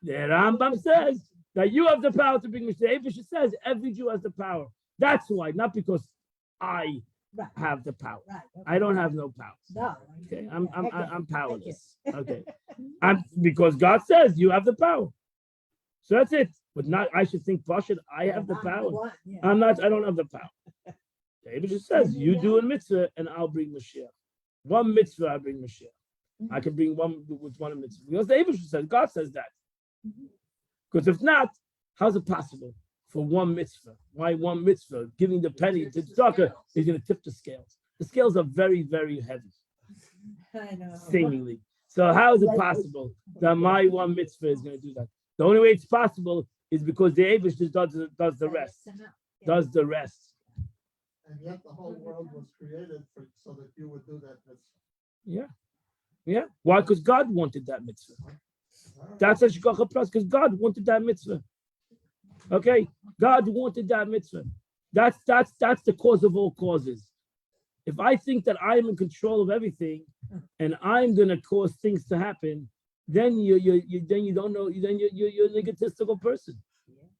The Rambam says that you have the power to bring Mashiach. Eibishter says every Jew has the power. That's why, not because I have the power. I don't have no power. No. Okay, I'm powerless. Okay, because God says you have the power. So that's it. But not, I should think, Pashut, I have the power. I'm not, I don't have the power. David just says, you do a mitzvah and I'll bring Mashiach. One mitzvah, I bring Mashiach. I can bring one with one mitzvah. Because David says, God says that. Because if not, how's it possible for one mitzvah? Why one mitzvah? Giving the penny to tzedakah is going to tip the scales. The scales are very, very heavy, I know. seemingly. So how is it possible that my one mitzvah is going to do that? The only way it's possible is because the Eibishter does the rest. Does the rest. And yet the whole world was created so that you would do that mitzvah. Yeah. Yeah. Why? Because God wanted that mitzvah. That's a shgacha plus, because God wanted that mitzvah. Okay? God wanted that mitzvah. That's the cause of all causes. If I think that I'm in control of everything and I'm gonna cause things to happen, then you're an egotistical person.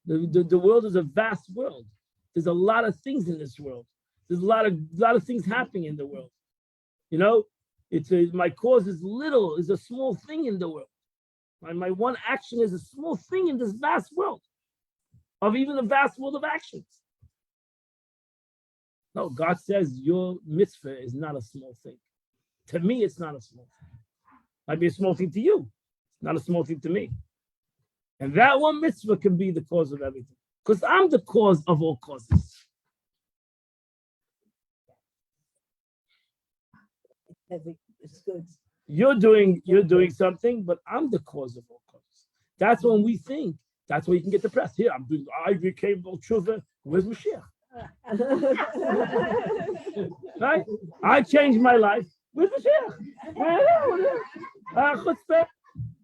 The world is a vast world. There's a lot of things in this world. There's a lot of things happening in the world. You know, my cause is a small thing in the world. My one action is a small thing in this vast world, of even the vast world of actions. No, God says your mitzvah is not a small thing. To me, it's not a small thing. Might be a small thing to you, not a small thing to me. And that one mitzvah can be the cause of everything. Because I'm the cause of all causes. It's good. You're doing something, but I'm the cause of all causes. That's when we think. That's where you can get depressed. Here, I became Tshuva. Where's Mashiach? Right? I changed my life. Where's Mashiach?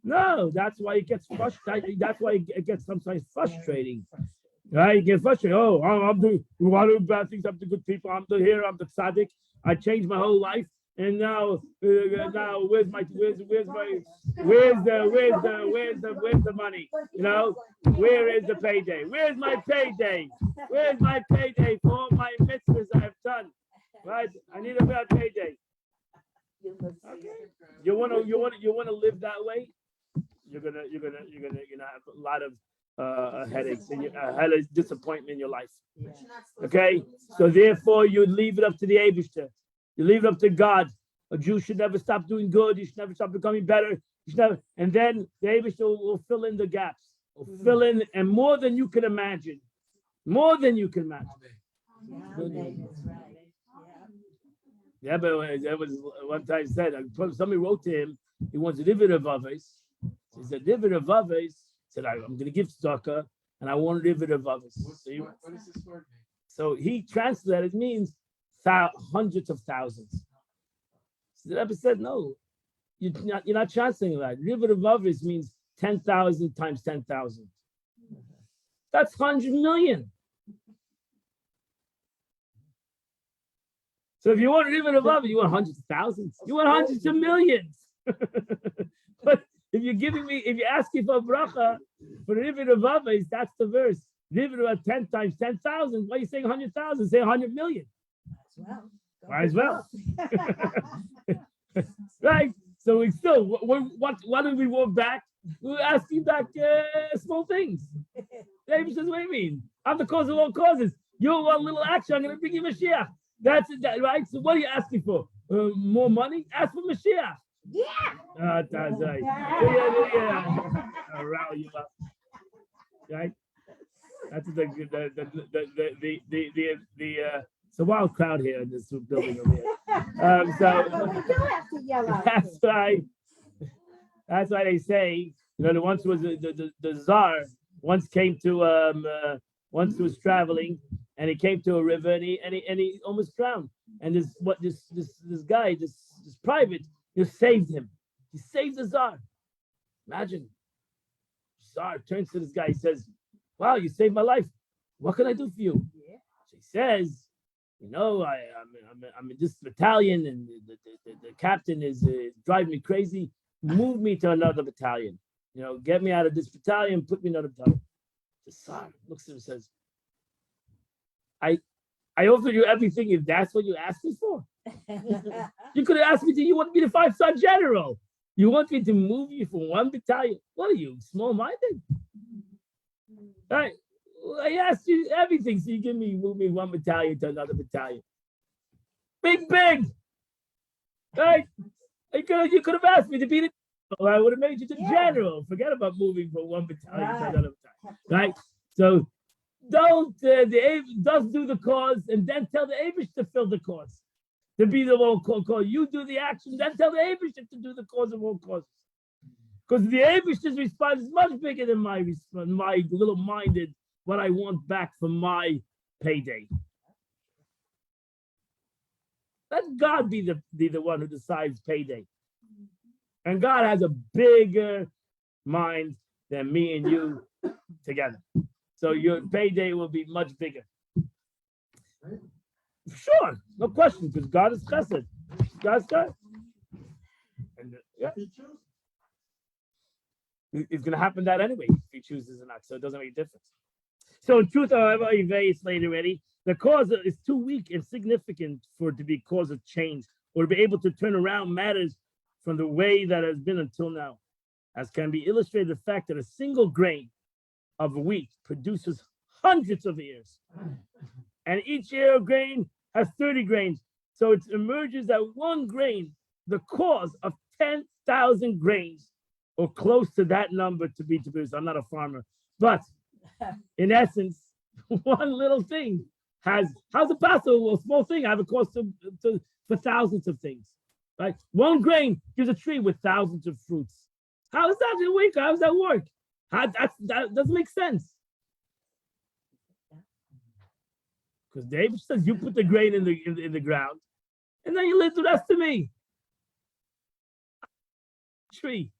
No, that's why it gets frustrating. That's why it gets sometimes frustrating. Right? You get frustrated. Oh, I'm doing bad things. I'm the good people. I'm the hero. I'm the tzaddik. I changed my whole life. And now where's the money? You know, where is the payday? Where's my payday? Where's my payday for all my mitzvahs I have done? Right? I need a payday. Okay. You wanna live that way? You're gonna have a lot of headaches and a disappointment in your life. Okay, so therefore you leave it up to the Eibishter. You leave it up to God. A Jew should never stop doing good. You should never stop becoming better. You should never, and then the Eibishter will fill in the gaps. Will fill in, and more than you can imagine. More than you can imagine. Yeah, but that was one time said. Somebody wrote to him. He wants a divid of aves. He said, "Divid of aves." Said, "I'm going to give tzedakah, and I want a divid of aves." What does this word mean? So he translated. It means hundreds of thousands. So the Rebbe said, "No, you're not translating that. Divid of aves means 10,000 times 10,000. That's 100 million." So if you want divid of aves, you want hundreds of thousands. You want hundreds of millions. But if you're asking for a bracha for the divid of aves, that's the verse. Divid of 10 times 10,000. Why are you saying 100,000? Say 100 million. Might as well. Right? So we still, what do we want back? We're asking back small things. David says, what do you mean? I'm the cause of all causes. Your one little action, I'm going to bring you Mashiach. That's it, right? So what are you asking for? More money? Ask for Mashiach. Yeah. That's right. Yeah. I'll rile you up. Right? That's it's a wild crowd here in this building over here. So You do have to yell out. that's why they say, there once was the czar once came to once was traveling and he came to a river, and he almost drowned. And this guy, this private, just saved him. He saved the Tsar. Imagine, Tsar turns to this guy. He says, "Wow, you saved my life. What can I do for you?" Yeah. So he says, I'm in this battalion, and the captain is driving me crazy. Move me to another battalion. Get me out of this battalion, put me in another battalion. The Tsar looks at him and says, I offered you everything if that's what you asked me for. You could have asked me you want me to 5-star general. You want me to move you from one battalion? What are you, small-minded? All right. I asked you everything, so you move me one battalion to another battalion. Big. Right? You could have asked me to be the general. I would have made you the general. Forget about moving from one battalion to another battalion. Right? So don't do the cause and then tell the Abish to fill the cause. To be the one cause. You do the action, then tell the Abish to do the cause of all causes. Because the Abish's response is much bigger than my response, my little minded, what I want back for my payday. Let God be the one who decides payday. And God has a bigger mind than me and you together. So your payday will be much bigger. Sure, no question, because God is chesed. God's God. And it's going to happen that anyway if he chooses or not. So it doesn't make a difference. So in truth, however, it's late already. The cause is too weak and significant for it to be cause of change or to be able to turn around matters from the way that has been until now. As can be illustrated, the fact that a single grain of wheat produces hundreds of ears. And each ear of grain has 30 grains. So it emerges that one grain, the cause of 10,000 grains, or close to that number to be produced. I'm not a farmer, but in essence, one little thing how's it possible? A small thing have a cost for thousands of things, right? One grain gives a tree with thousands of fruits. How is that weak? How does that work? That doesn't make sense. Because David says you put the grain in the ground, and then you leave the rest to me. Tree.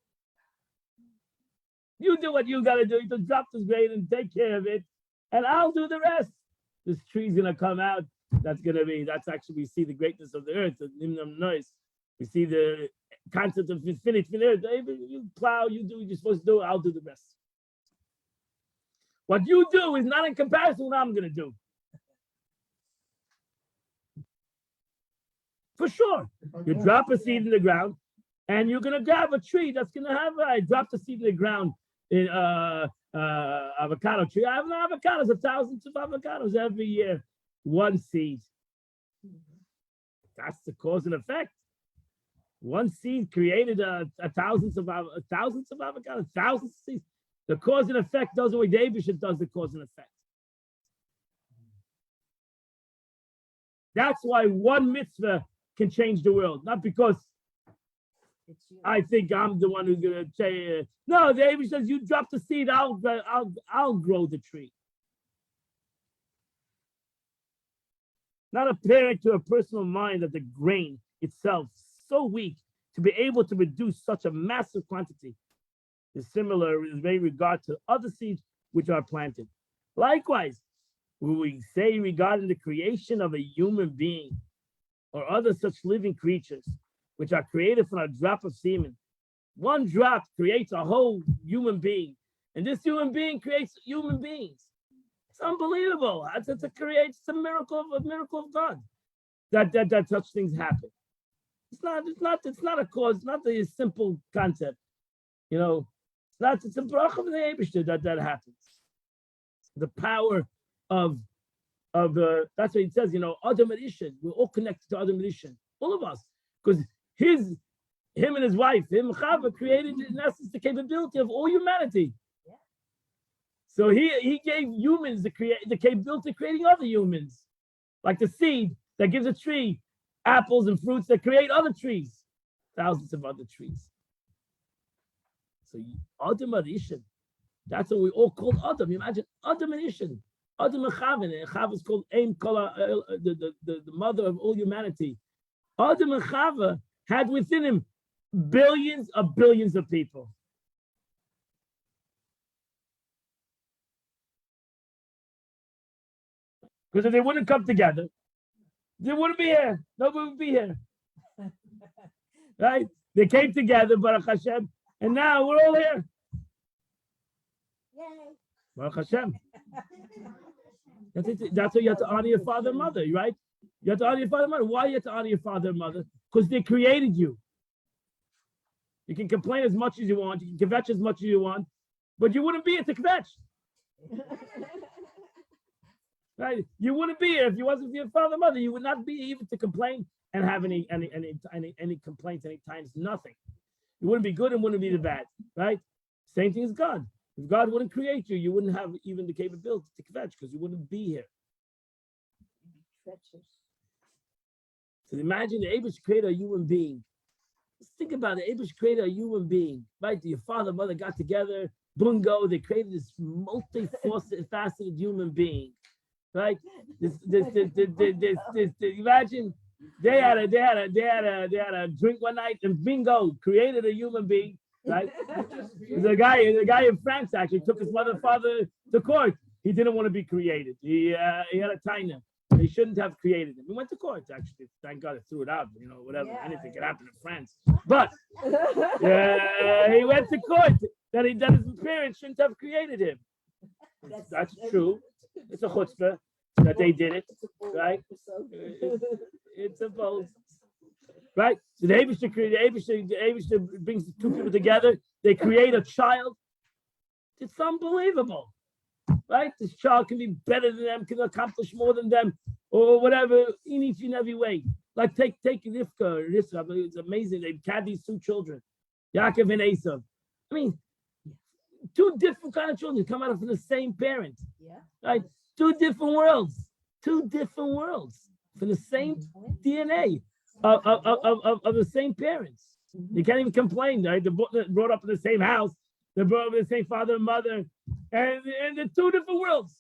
You do what you got to do. You just drop this grain and take care of it, and I'll do the rest. This tree's gonna come out. That's actually, we see the greatness of the earth, the Nimnam noise. We see the concept of infinite earth. You plow, you do what you're supposed to do, I'll do the rest. What you do is not in comparison to what I'm gonna do. For sure. You drop a seed in the ground, and you're gonna grab a tree that's gonna have. I dropped a seed in the ground in avocado tree. I have avocados, thousands of avocados every year. One seed. That's the cause and effect. One seed created thousands of avocados, thousands of seeds. The cause and effect does what David does. The cause and effect. That's why one mitzvah can change the world, not because I think I'm the one who's gonna say no. David says you drop the seed, I'll grow the tree. Not apparent to a personal mind that the grain itself so weak to be able to produce such a massive quantity is similar in very regard to other seeds which are planted. Likewise, when we say regarding the creation of a human being or other such living creatures which are created from a drop of semen, one drop creates a whole human being, and this human being creates human beings. It's unbelievable. It's a miracle of God that such things happen. It's not a cause. It's not a simple concept. It's a bracha of the Eibishter that happens. The power of that's what it says. Adam and Isha. We're all connected to Adam and Isha. All of us, because him and his wife, Chava, created in essence the capability of all humanity. Yeah. So he gave humans the capability of creating other humans, like the seed that gives a tree apples and fruits that create other trees, thousands of other trees. So Adam and Isha, that's what we all call Adam. Imagine Adam and Isha. Adam and Chava is called the mother of all humanity. Adam and Chava had within him billions of people. Because if they wouldn't come together, they wouldn't be here. Nobody would be here. Right? They came together, Baruch Hashem, and now we're all here. Yay. Baruch Hashem. That's why you have to honor your father and mother, right? You have to honor your father and mother. Why you have to honor your father and mother? Because they created you. You can complain as much as you want, you can kvetch as much as you want, but you wouldn't be here to kvetch. Right? You wouldn't be here if you wasn't for your father and mother. You would not be even to complain and have any complaints any times, nothing. You wouldn't be good and wouldn't be the bad, right? Same thing as God. If God wouldn't create you, you wouldn't have even the capability to kvetch because you wouldn't be here. So imagine the Abish created a human being. Just think about it. Abish created a human being, right? Your father and mother got together, bungo, they created this multifaceted human being, right? Imagine they had a drink one night and bingo, created a human being, right? The guy in France actually took his mother and father to court. He didn't want to be created. He had a taina. He shouldn't have created him. He went to court, actually. Thank God it threw it out. You know, whatever, anything could happen in France. But he went to court that his parents shouldn't have created him. That's true. It's a chutzpah that they did it, right? It's a bold, right? So the Eibishter brings two people together. They create a child. It's unbelievable. Right? This child can be better than them, can accomplish more than them, or whatever, in each and every way. Like take Rivka, it's amazing. They've had these two children, Yaakov and Esav. I mean, two different kind of children come out from the same parent. Yeah. Right? Two different worlds from the same DNA of the same parents. You can't even complain, right? They're brought up in the same house. They're brought up in the same father and mother. And they're two different worlds.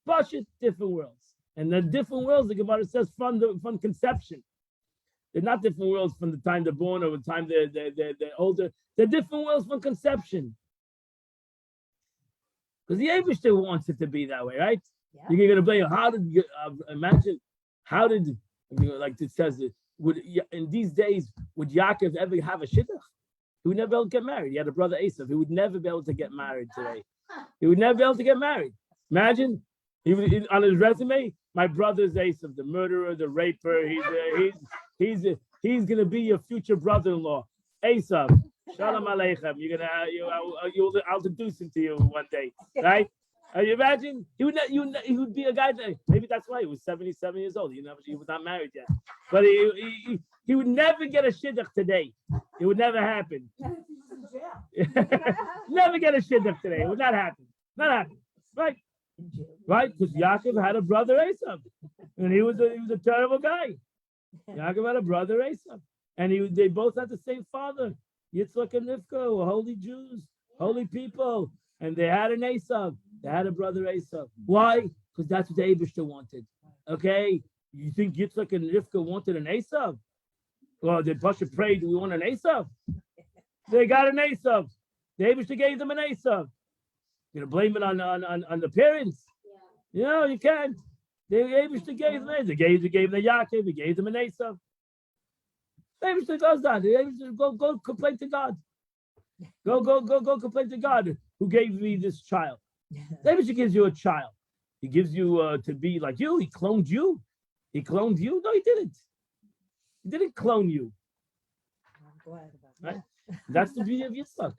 Pashut, different worlds. And the different worlds, the Gemara says, from conception. They're not different worlds from the time they're born or the time they're older. They're different worlds from conception. Because the Eibishter wants it to be that way, right? Yeah. You're going to blame, how did you imagine, like it says, in these days, would Yaakov ever have a shidduch? He would never be able to get married. He had a brother Esav. He would never be able to get married today. He would never be able to get married. Imagine, on his resume, my brother's Esav, the murderer, the raper. He's gonna be your future brother-in-law, Esav. Shalom aleichem. I'll introduce him to you one day, right? You imagine he would be a guy that maybe that's why he was 77 years old. He was not married yet, but he would never get a shidduch today. It would never happen. Never get a shidduch today. It would not happen. Not happen. Right? Right? Because Yaakov had a brother Esav, and he was a terrible guy. Yaakov had a brother Esav, and they both had the same father. Yitzchak and Rivka were holy Jews, holy people, and they had an Esav. They had a brother Esav. Why? Because that's what the Eibishter wanted. Okay? You think Yitzchak and Rivka wanted an Esav? Well, did Pasha pray, do we want an Esav? They got an Esav. The Eibishter gave them an Esav. You're gonna blame it on the parents? Yeah. No, you can't. The Eibishter gave them an Esav. He gave them the Yaakov. He gave them an Esav. The Eibishter does that. The Eibishter go complain to God. Go complain to God who gave me this child. The Eibishter gives you a child. He gives you to be like you. He cloned you. He cloned you. No, he didn't. He didn't clone you. I'm glad about Right? that. That's the beauty of Yitzchak.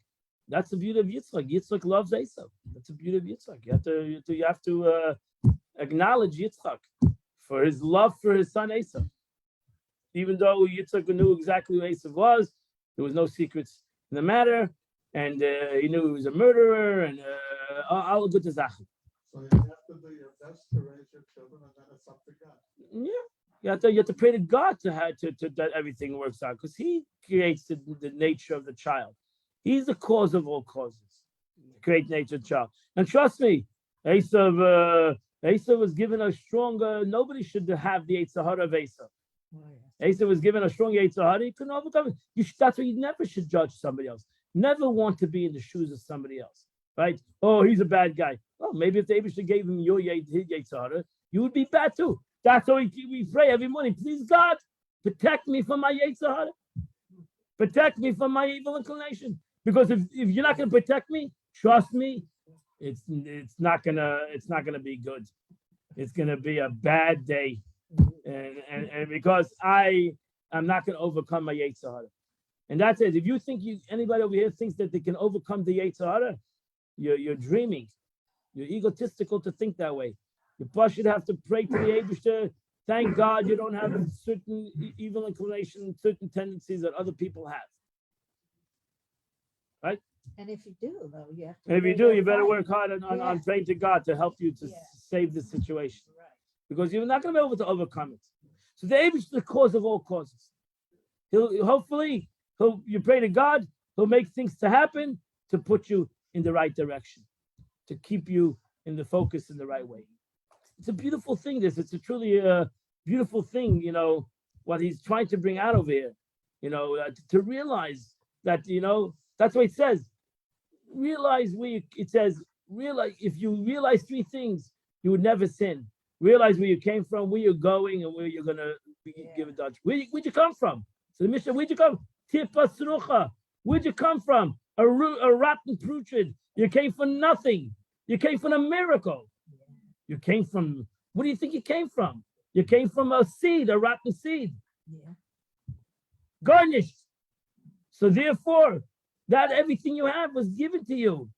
That's the beauty of Yitzchak. Yitzchak loves Esav. That's the beauty of Yitzchak. You have to acknowledge Yitzchak for his love for his son Esav. Even though Yitzchak knew exactly who Esav was, there was no secrets in the matter, and he knew he was a murderer, and all good to Zach. So you have to do your best to raise your children, and then it's up to God. Yeah. You have to pray to God to that everything works out, because He creates the nature of the child. He's the cause of all causes. The great nature of the child. And trust me, Esav was given a stronger. Nobody should have the Yetzer Hara of Esav. Esav was given a strong Yetzer Hara. He couldn't overcome it. That's why you never should judge somebody else. Never want to be in the shoes of somebody else. Right? Oh, he's a bad guy. Well, maybe if the Abishah gave him his Yetzer Hara, you would be bad too. That's why we pray every morning. Please, God, protect me from my Yetzer Hara. Protect me from my evil inclination. Because if you're not going to protect me, trust me, it's not gonna be good. It's gonna be a bad day, and because I'm not gonna overcome my Yetzer Hara. And that's it. If you think anybody over here thinks that they can overcome the Yetzer Hara, you're dreaming. You're egotistical to think that way. You first should have to pray to the Eibishter. Thank God you don't have certain evil inclinations, certain tendencies that other people have. Right? And if you do, though, you have to. If you do, you better work hard on praying to God to help you to Yeah. save the situation. Right. Because you're not going to be able to overcome it. So the Eibush is the cause of all causes. You pray to God, he'll make things to happen to put you in the right direction, to keep you in the focus in the right way. It's a beautiful thing, it's a truly beautiful thing, what he's trying to bring out over here, to realize that, that's what it says. Realize if you realize three things, you would never sin. Realize where you came from, where you're going, and where you're gonna give a dodge. Where'd you come from? So the mission, where'd you come? Tipa Srucha. Where'd you come from? A rotten putrid. You came from nothing. You came from a miracle. You came from, what do you think you came from? You came from a seed, a rotten seed. Yeah. Garnished. So therefore, that everything you have was given to you.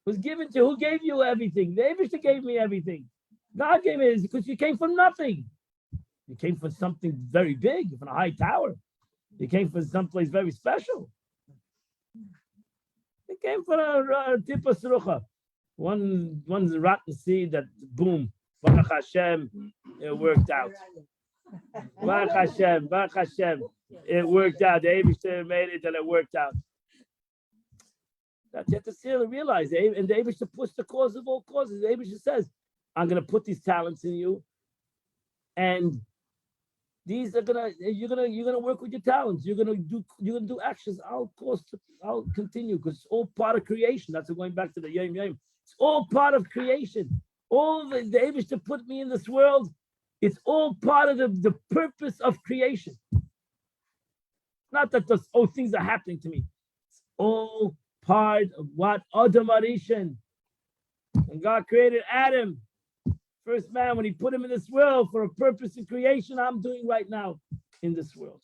Was given to who gave you everything? The Eibishter gave me everything. God gave me it because you came from nothing. You came from something very big, from a high tower. You came from someplace very special. You came from a Tipa Srucha. One's rotten seed that boom, Baruch Hashem, it worked out. Baruch Hashem, it worked out. The Eibishter made it and it worked out. That you have to see and realize, and the Eibishter puts the cause of all causes. The Eibishter says, I'm going to put these talents in you, and these are you're gonna work with your talents. You're gonna do actions. I'll continue because it's all part of creation. That's going back to the Yom Yom. It's all part of creation. All the Eibishter put me in this world. It's all part of the purpose of creation. Not that things are happening to me. It's all part of what Adam Arishan. And God created Adam, first man, when he put him in this world for a purpose in creation. I'm doing right now in this world.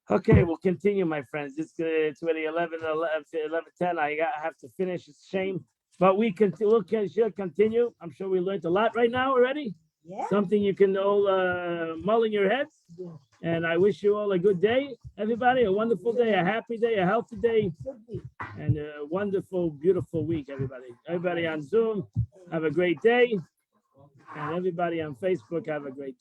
Okay, we'll continue, my friends. It's already 11:10. I have to finish. It's a shame, but we'll continue. I'm sure we learned a lot right now already. Yeah. Something you can all mull in your heads. And I wish you all a good day, everybody. A wonderful day, a happy day, a healthy day, and a wonderful, beautiful week, everybody. Everybody on Zoom, have a great day. And everybody on Facebook, have a great day.